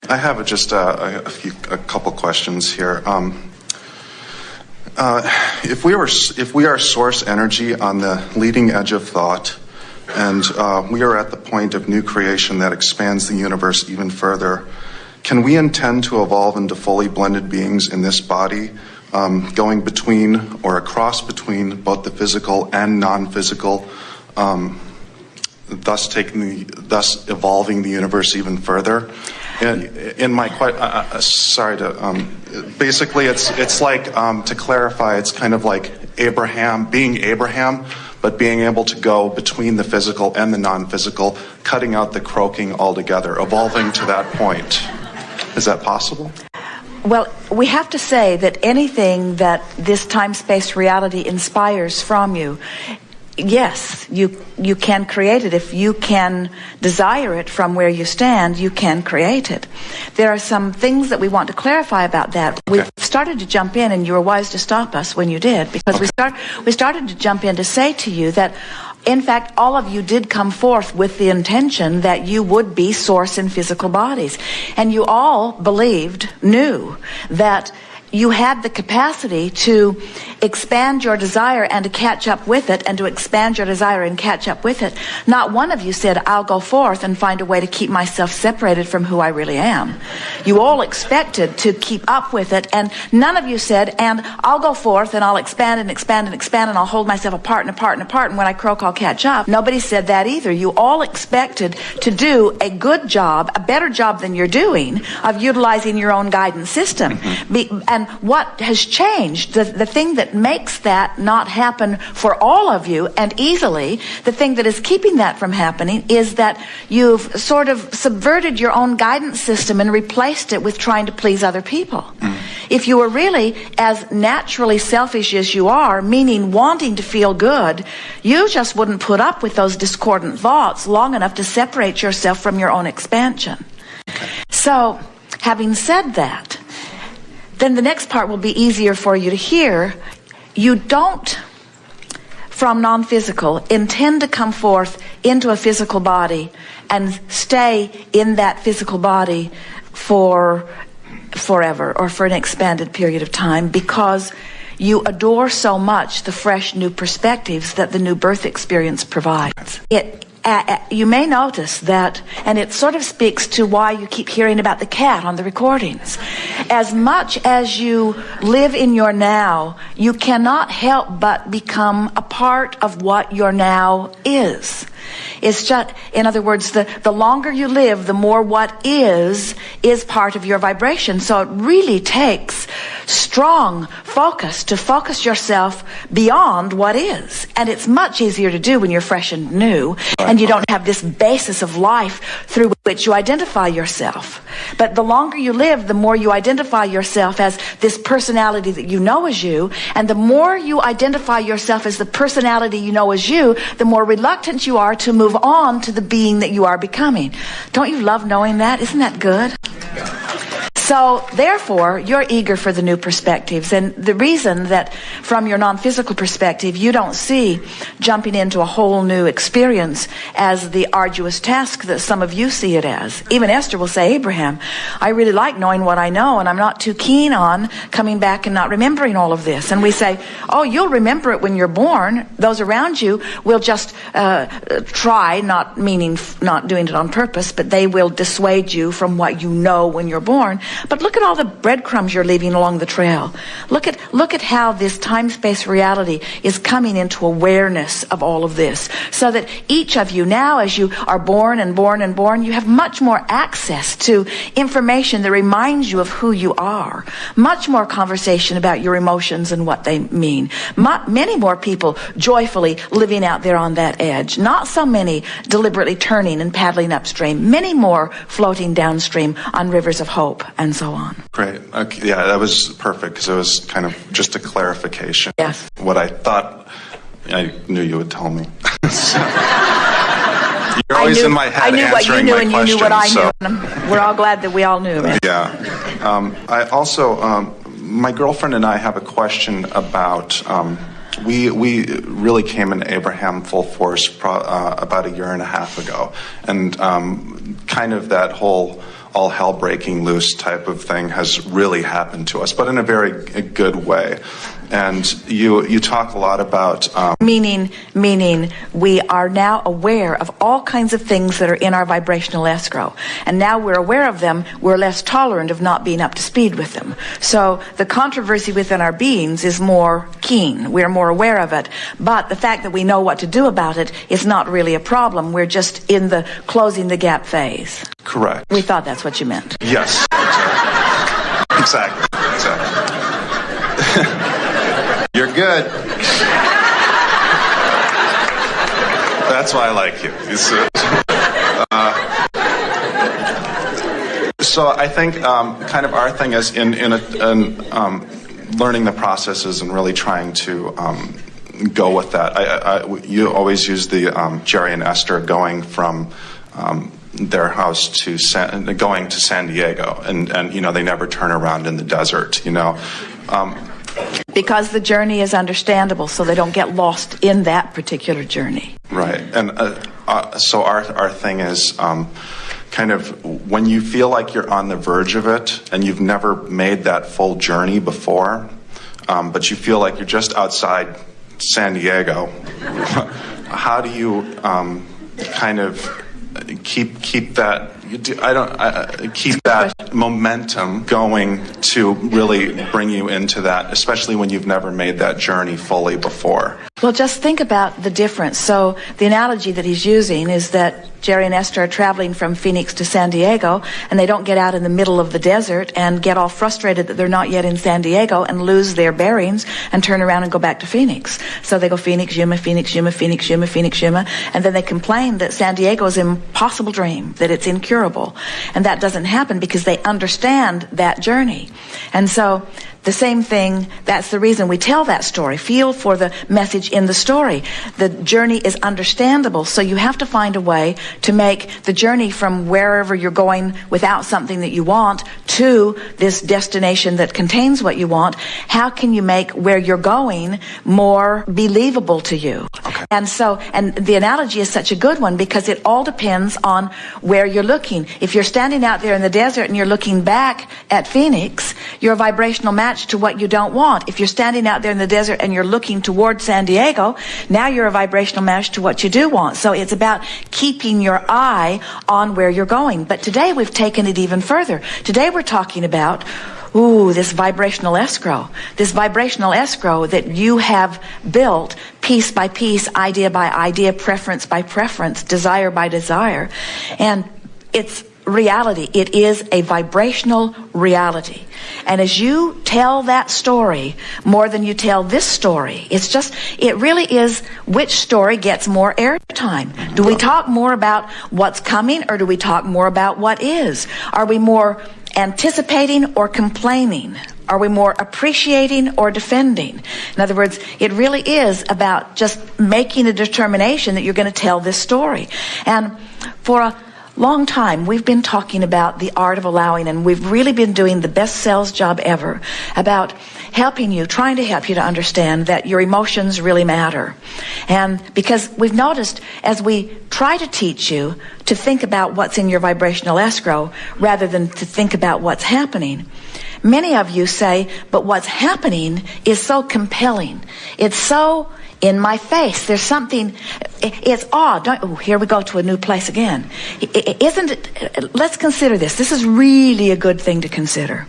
I have just a couple questions here. If we are source energy on the leading edge of thought, and we are at the point of new creation that expands the universe even further, can we intend to evolve into fully blended beings in this body, going between or across between both the physical and non-physical, thus evolving the universe even further? And in my basically it's like, to clarify, it's kind of like being Abraham, but being able to go between the physical and the non-physical, cutting out the croaking altogether, evolving to that point. Is that possible? Well, we have to say that anything that this time-space reality inspires from you, yes, you can create it. If you can desire it from where you stand, you can create it. There are some things that we want to clarify about that. Okay. We started to jump in, and you were wise to stop us when you did, because we started to jump in to say to you that, in fact, all of you did come forth with the intention that you would be source in physical bodies. And you all knew that you had the capacity to expand your desire and to catch up with it, and to expand your desire and catch up with it. Not one of you said, I'll go forth and find a way to keep myself separated from who I really am. You all expected to keep up with it, and none of you said, and I'll go forth and I'll expand and expand and expand, and I'll hold myself apart and apart and apart, and when I croak, I'll catch up. Nobody said that either. You all expected to do a good job, a better job than you're doing, of utilizing your own guidance system. And what has changed, the thing that makes that not happen for all of you and easily, the thing that is keeping that from happening, is that you've sort of subverted your own guidance system and replaced it with trying to please other people. If you were really as naturally selfish as you are, meaning wanting to feel good, you just wouldn't put up with those discordant thoughts long enough to separate yourself from your own expansion. So, having said that, then the next part will be easier for you to hear. You don't, from non-physical, intend to come forth into a physical body and stay in that physical body for forever or for an expanded period of time, because you adore so much the fresh new perspectives that the new birth experience provides. You may notice that, and it sort of speaks to why you keep hearing about the cat on the recordings. As much as you live in your now, you cannot help but become a part of what your now is. It's just, in other words, the longer you live, the more what is part of your vibration. So it really takes strong focus to focus yourself beyond what is. And it's much easier to do when you're fresh and new, and you don't have this basis of life through which you identify yourself. But the longer you live, the more you identify yourself as this personality that you know as you, and the more you identify yourself as the personality you know as you, the more reluctant you are to move on to the being that you are becoming. Don't you love knowing that? Isn't that good? So, therefore, you're eager for the new perspectives. And the reason that, from your non-physical perspective, you don't see jumping into a whole new experience as the arduous task that some of you see it as. Even Esther will say, Abraham, I really like knowing what I know, and I'm not too keen on coming back and not remembering all of this. And we say, oh, you'll remember it when you're born. Those around you will just try, not meaning not doing it on purpose, but they will dissuade you from what you know when you're born. But look at all the breadcrumbs you're leaving along the trail. Look at how this time-space reality is coming into awareness of all of this, so that each of you now, as you are born and born and born, you have much more access to information that reminds you of who you are. Much more conversation about your emotions and what they mean. Many more people joyfully living out there on that edge. Not so many deliberately turning and paddling upstream. Many more floating downstream on rivers of hope, and so on. Great. Okay. Yeah, that was perfect, because it was kind of just a clarification. Yes. What I thought, I knew you would tell me. You're always in my head answering my questions. I knew what you knew, and you knew what I knew. And we're all glad that we all knew. Man. Yeah. I also, my girlfriend and I have a question about, we really came in Abraham full force about a year and a half ago. And kind of that whole all hell breaking loose type of thing has really happened to us, but in a very good way. And you talk a lot about meaning we are now aware of all kinds of things that are in our vibrational escrow, and now we're aware of them, we're less tolerant of not being up to speed with them. So the controversy within our beings is more keen, we're more aware of it, but the fact that we know what to do about it is not really a problem. We're just in the closing the gap phase. Correct. We thought that's what you meant. Yes, exactly. You're good. That's why I like you. So I think kind of our thing is in learning the processes and really trying to go with that. You always use the Jerry and Esther going from their house to going to San Diego, and they never turn around in the desert. Because the journey is understandable, so they don't get lost in that particular journey. Right. And so our thing is kind of when you feel like you're on the verge of it and you've never made that full journey before, but you feel like you're just outside San Diego, how do you kind of keep that momentum going to really bring you into that, especially when you've never made that journey fully before? Well, just think about the difference. So the analogy that he's using is that Jerry and Esther are traveling from Phoenix to San Diego, and they don't get out in the middle of the desert and get all frustrated that they're not yet in San Diego and lose their bearings and turn around and go back to Phoenix. So they go Phoenix, Yuma, Phoenix, Yuma, Phoenix, Yuma, Phoenix, Yuma, and then they complain that San Diego is an impossible dream, that it's incurable. And that doesn't happen because they understand that journey. And so the same thing, that's the reason we tell that story. Feel for the message in the story. The journey is understandable, so you have to find a way to make the journey from wherever you're going without something that you want to this destination that contains what you want. How can you make where you're going more believable to you? Okay. And the analogy is such a good one because it all depends on where you're looking. If you're standing out there in the desert and you're looking back at Phoenix, you're a vibrational match to what you don't want. If you're standing out there in the desert and you're looking toward San Diego, now you're a vibrational match to what you do want. So it's about keeping your eye on where you're going. But today we've taken it even further. Today we're talking about this vibrational escrow. This vibrational escrow that you have built piece by piece, idea by idea, preference by preference, desire by desire. And it's reality. It is a vibrational reality. And as you tell that story more than you tell this story, it really is which story gets more airtime. Do we talk more about what's coming, or do we talk more about what is? Are we more anticipating or complaining? Are we more appreciating or defending? In other words, it really is about just making a determination that you're going to tell this story. And for a long time, we've been talking about the art of allowing, and we've really been doing the best sales job ever about trying to help you to understand that your emotions really matter. And because we've noticed as we try to teach you to think about what's in your vibrational escrow rather than to think about what's happening, many of you say, but what's happening is so compelling. It's so in my face. There's something, it's odd. Here we go to a new place again. Isn't it? Let's consider this. This is really a good thing to consider.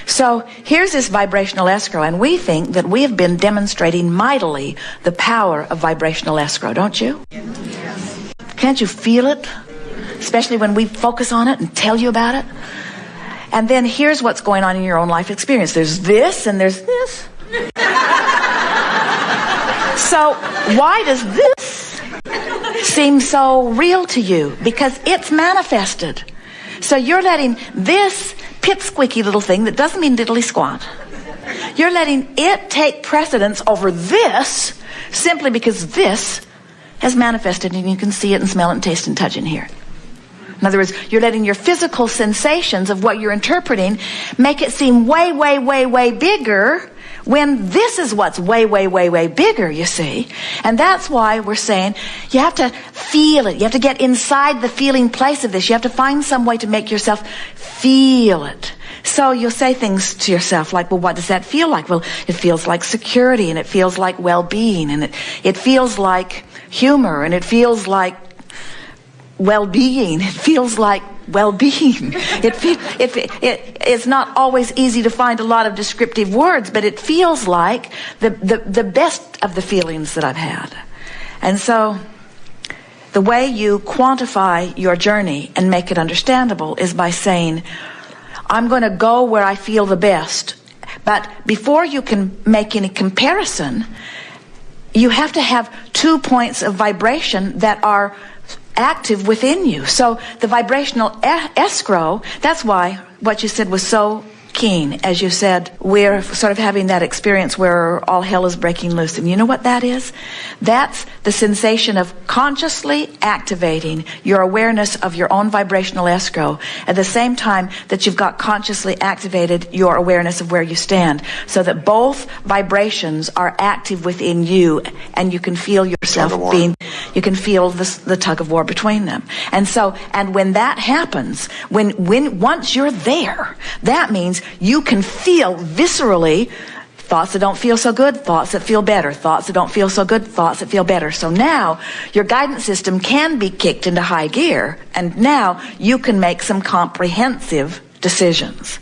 So here's this vibrational escrow, and we think that we have been demonstrating mightily the power of vibrational escrow, don't you? Yes. Can't you feel it? Especially when we focus on it and tell you about it. And then here's what's going on in your own life experience. There's this and there's this. So why does this seem so real to you? Because it's manifested. So you're letting this pipsqueaky little thing that doesn't mean diddly squat, you're letting it take precedence over this simply because this has manifested and you can see it and smell it and taste and touch and hear it. In other words, you're letting your physical sensations of what you're interpreting make it seem way, way, way, way bigger, when this is what's way, way, way, way bigger, you see. And that's why we're saying you have to feel it. You have to get inside the feeling place of this. You have to find some way to make yourself feel it. So you'll say things to yourself like, well, what does that feel like? Well, it feels like security, and it feels like well-being, and it feels like humor, and it feels like well-being. It feels like well-being. It's not always easy to find a lot of descriptive words, but it feels like the best of the feelings that I've had. And so the way you quantify your journey and make it understandable is by saying, I'm going to go where I feel the best. But before you can make any comparison, you have to have 2 points of vibration that are active within you. So the vibrational escrow, that's why what you said was so keen. As you said, we're sort of having that experience where all hell is breaking loose. And you know what that is? That's the sensation of consciously activating your awareness of your own vibrational escrow at the same time that you've got consciously activated your awareness of where you stand, so that both vibrations are active within you, and you can feel yourself you can feel the tug of war between them. And so, and when that happens, once you're there, that means you can feel viscerally thoughts that don't feel so good, thoughts that feel better, thoughts that don't feel so good, thoughts that feel better. So now your guidance system can be kicked into high gear, and now you can make some comprehensive decisions.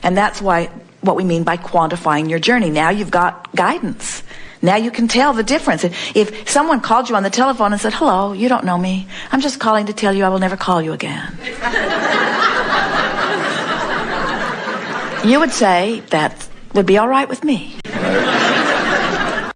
And that's what we mean by quantifying your journey. Now you've got guidance. Now you can tell the difference. If someone called you on the telephone and said, hello, you don't know me, I'm just calling to tell you I will never call you again. You would say, that would be all right with me.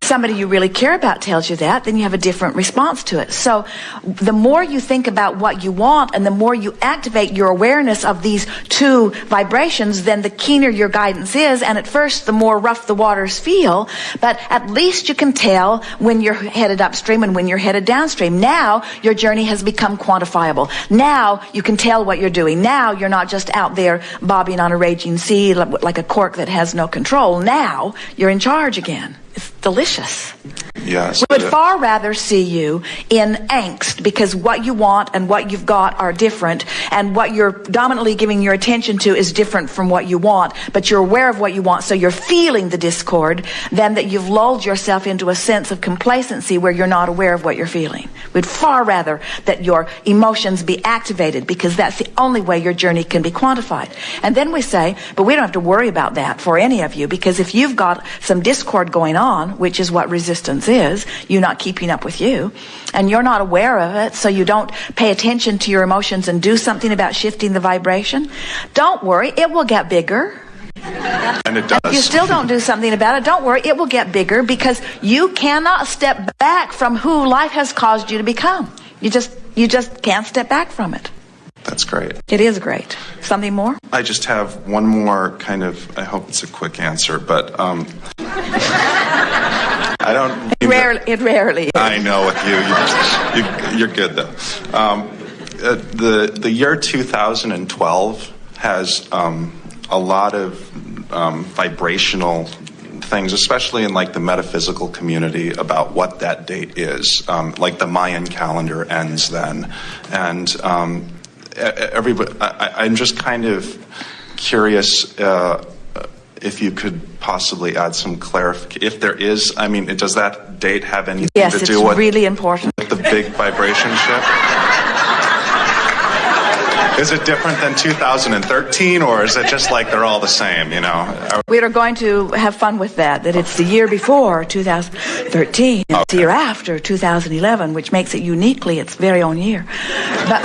Somebody you really care about tells you that, then you have a different response to it. So the more you think about what you want, and the more you activate your awareness of these two vibrations, then the keener your guidance is. And at first, the more rough the waters feel, but at least you can tell when you're headed upstream and when you're headed downstream. Now your journey has become quantifiable. Now you can tell what you're doing. Now you're not just out there bobbing on a raging sea like a cork that has no control. Now you're in charge again. It's delicious. Yes. We would far rather see you in angst, because what you want and what you've got are different, and what you're dominantly giving your attention to is different from what you want, but you're aware of what you want, so you're feeling the discord, than that you've lulled yourself into a sense of complacency where you're not aware of what you're feeling. We'd far rather that your emotions be activated, because that's the only way your journey can be quantified. And then we say, but we don't have to worry about that for any of you, because if you've got some discord going on, which is what resistance is, you not keeping up with you, and you're not aware of it, so you don't pay attention to your emotions and do something about shifting the vibration, don't worry, it will get bigger. And it does. If you still don't do something about it, don't worry, it will get bigger, because you cannot step back from who life has caused you to become. You just can't step back from it. That's great. It is great. Something more? I just have one more kind of, I hope it's a quick answer, but I don't... It rarely is. I know with you. You're good, though. The year 2012 has a lot of vibrational things, especially in like the metaphysical community, about what that date is. Like the Mayan calendar ends then. And everybody, I'm just kind of curious if you could possibly add some clarification. If there is, I mean, does that date have anything to do with... Yes, it's really important. The big vibration shift? Is it different than 2013, or is it just like they're all the same, you know? We are going to have fun with that it's the year before 2013, it's the year after 2011, which makes it uniquely its very own year. But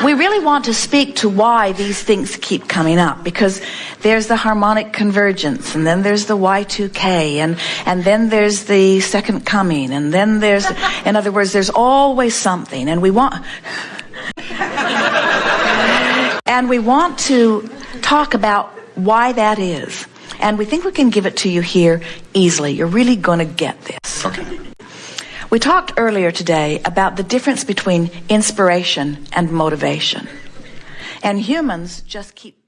we really want to speak to why these things keep coming up, because there's the harmonic convergence, and then there's the Y2K, and then there's the second coming, and then there's, in other words, there's always something, and we want to talk about why that is, and we think we can give it to you here easily. You're really going to get this. Okay. We talked earlier today about the difference between inspiration and motivation. And humans just keep